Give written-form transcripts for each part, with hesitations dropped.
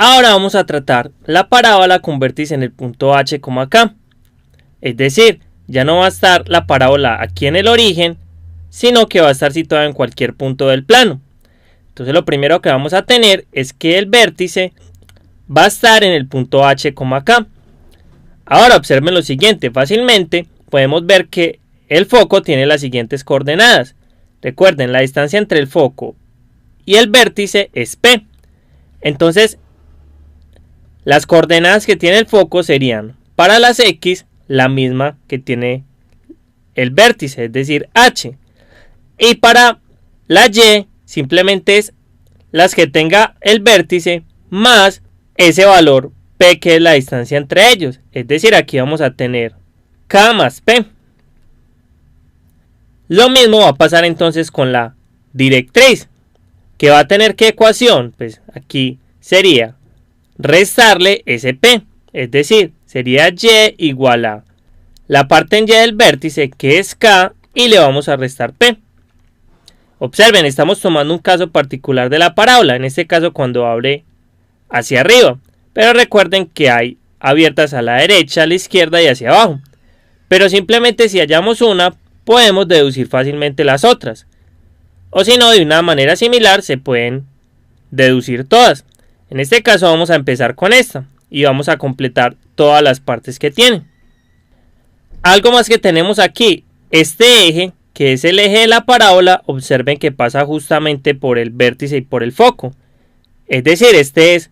Ahora vamos a tratar la parábola con vértice en el punto H como acá. Es decir, ya no va a estar la parábola aquí en el origen, sino que va a estar situada en cualquier punto del plano. Entonces lo primero que vamos a tener es que el vértice va a estar en el punto H como acá. Ahora observen lo siguiente, fácilmente podemos ver que el foco tiene las siguientes coordenadas. Recuerden, la distancia entre el foco y el vértice es P. Entonces, las coordenadas que tiene el foco serían para las X la misma que tiene el vértice, es decir, H. Y para la Y simplemente es las que tenga el vértice más ese valor P, que es la distancia entre ellos. Es decir, aquí vamos a tener K más P. Lo mismo va a pasar entonces con la directriz, que va a tener ¿qué ecuación? Pues aquí sería restarle ese P, es decir, sería Y igual a la parte en Y del vértice, que es K, y le vamos a restar P. Observen, estamos tomando un caso particular de la parábola, en este caso cuando abre hacia arriba, pero recuerden que hay abiertas a la derecha, a la izquierda y hacia abajo. Pero simplemente si hallamos una, podemos deducir fácilmente las otras. O si no, de una manera similar se pueden deducir todas. En este caso vamos a empezar con esta y vamos a completar todas las partes que tiene. Algo más que tenemos aquí, este eje, que es el eje de la parábola, observen que pasa justamente por el vértice y por el foco. Es decir, este es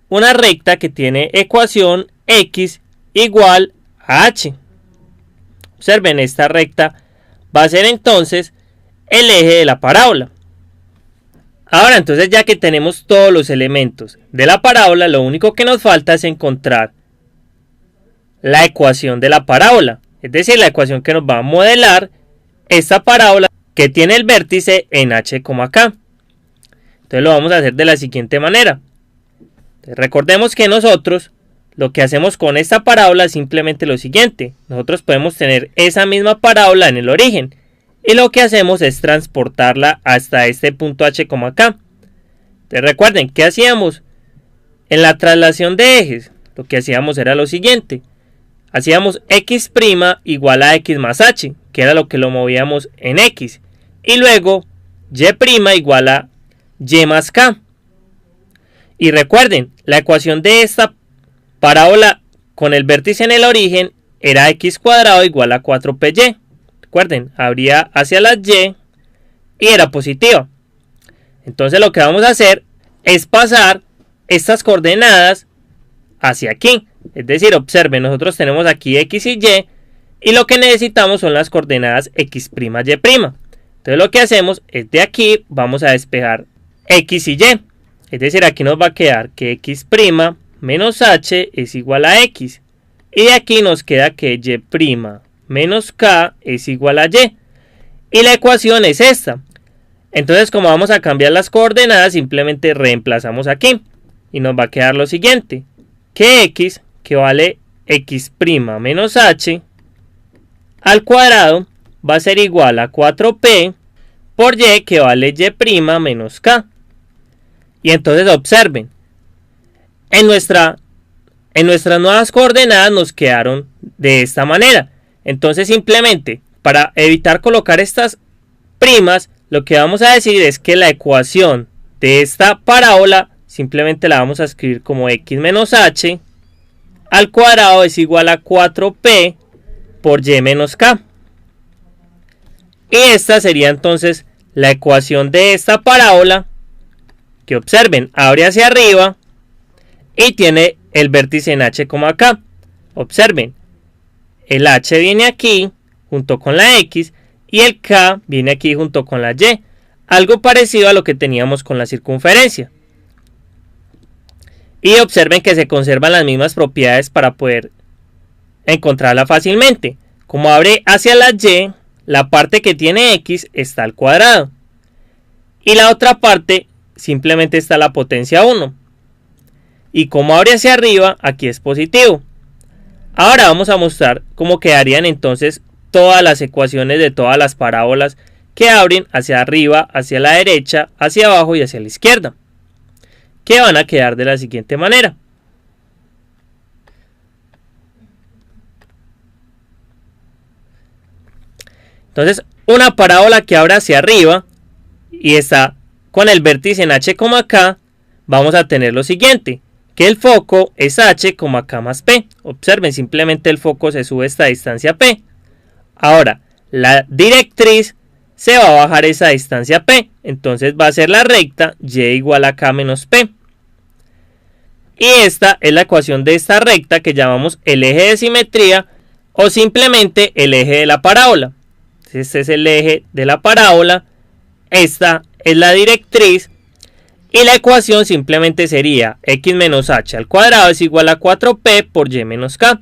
una recta que tiene ecuación X igual a H. Observen, esta recta va a ser entonces el eje de la parábola. Ahora entonces, ya que tenemos todos los elementos de la parábola, lo único que nos falta es encontrar la ecuación de la parábola, es decir, la ecuación que nos va a modelar esta parábola que tiene el vértice en H como acá. Entonces lo vamos a hacer de la siguiente manera. Entonces, recordemos que nosotros lo que hacemos con esta parábola es simplemente lo siguiente. Nosotros podemos tener esa misma parábola en el origen, y lo que hacemos es transportarla hasta este punto H como acá. Entonces recuerden, ¿qué hacíamos? En la traslación de ejes, lo que hacíamos era lo siguiente. Hacíamos X' igual a X más H, que era lo que lo movíamos en X. Y luego Y' igual a Y más K. Y recuerden, la ecuación de esta parábola con el vértice en el origen era X cuadrado igual a 4PY. Recuerden, abría hacia la Y y era positiva. Entonces lo que vamos a hacer es pasar estas coordenadas hacia aquí. Es decir, observen, nosotros tenemos aquí X y Y lo que necesitamos son las coordenadas X', Y'. Entonces lo que hacemos es de aquí vamos a despejar X y Y. Es decir, aquí nos va a quedar que X' menos H es igual a X. Y de aquí nos queda que Y' menos K es igual a Y. Y la ecuación es esta. Entonces, como vamos a cambiar las coordenadas, simplemente reemplazamos aquí. Y nos va a quedar lo siguiente. Que X, que vale X' menos H, al cuadrado, va a ser igual a 4P por Y, que vale Y' menos K. Y entonces observen. En nuestras nuevas coordenadas nos quedaron de esta manera. Entonces simplemente para evitar colocar estas primas, lo que vamos a decir es que la ecuación de esta parábola simplemente la vamos a escribir como X menos H al cuadrado es igual a 4P por Y menos K. Y esta sería entonces la ecuación de esta parábola, que observen, abre hacia arriba y tiene el vértice en H como acá. Observen, el H viene aquí junto con la X y el K viene aquí junto con la Y. Algo parecido a lo que teníamos con la circunferencia. Y observen que se conservan las mismas propiedades para poder encontrarla fácilmente. Como abre hacia la Y, la parte que tiene X está al cuadrado. Y la otra parte simplemente está a la potencia 1. Y como abre hacia arriba, aquí es positivo. Ahora vamos a mostrar cómo quedarían entonces todas las ecuaciones de todas las parábolas que abren hacia arriba, hacia la derecha, hacia abajo y hacia la izquierda. que van a quedar de la siguiente manera. Entonces, una parábola que abra hacia arriba y está con el vértice en h, k, vamos a tener lo siguiente, que el foco es h, k más p. Observen, simplemente el foco se sube esta distancia p. Ahora, la directriz se va a bajar esa distancia p, entonces va a ser la recta y igual a k menos p. Y esta es la ecuación de esta recta que llamamos el eje de simetría o simplemente el eje de la parábola. Este es el eje de la parábola, esta es la directriz y la ecuación simplemente sería x menos h al cuadrado es igual a 4p por y menos k.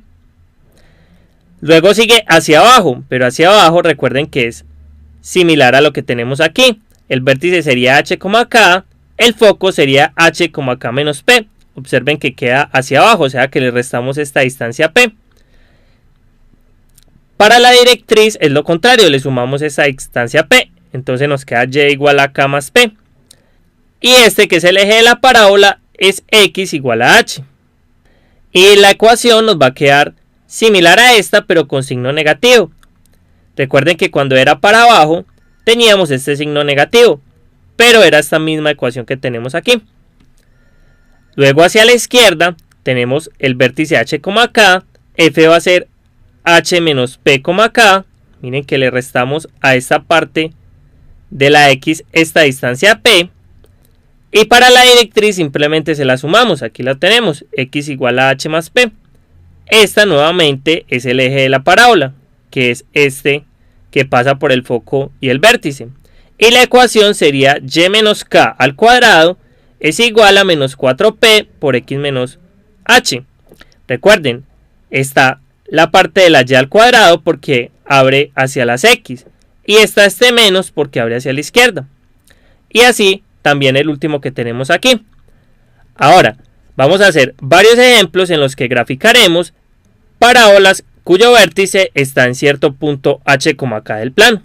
Luego sigue hacia abajo, pero hacia abajo recuerden que es similar a lo que tenemos aquí. El vértice sería h, k, el foco sería h, k menos p. Observen que queda hacia abajo, o sea que le restamos esta distancia p. Para la directriz es lo contrario, le sumamos esa distancia p, entonces nos queda y igual a k más p. Y este que es el eje de la parábola es x igual a h. Y la ecuación nos va a quedar similar a esta pero con signo negativo. Recuerden que cuando era para abajo teníamos este signo negativo, pero era esta misma ecuación que tenemos aquí. Luego hacia la izquierda tenemos el vértice h, k, f va a ser h menos p, k. Miren que le restamos a esta parte de la x esta distancia p. Y para la directriz simplemente se la sumamos, aquí la tenemos, x igual a h más p. Esta nuevamente es el eje de la parábola, que es este que pasa por el foco y el vértice. Y la ecuación sería y menos k al cuadrado es igual a menos 4p por x menos h. Recuerden, está la parte de la y al cuadrado porque abre hacia las x. Y está este menos porque abre hacia la izquierda. Y así también el último que tenemos aquí. Ahora, vamos a hacer varios ejemplos en los que graficaremos parábolas cuyo vértice está en cierto punto h, k del plano.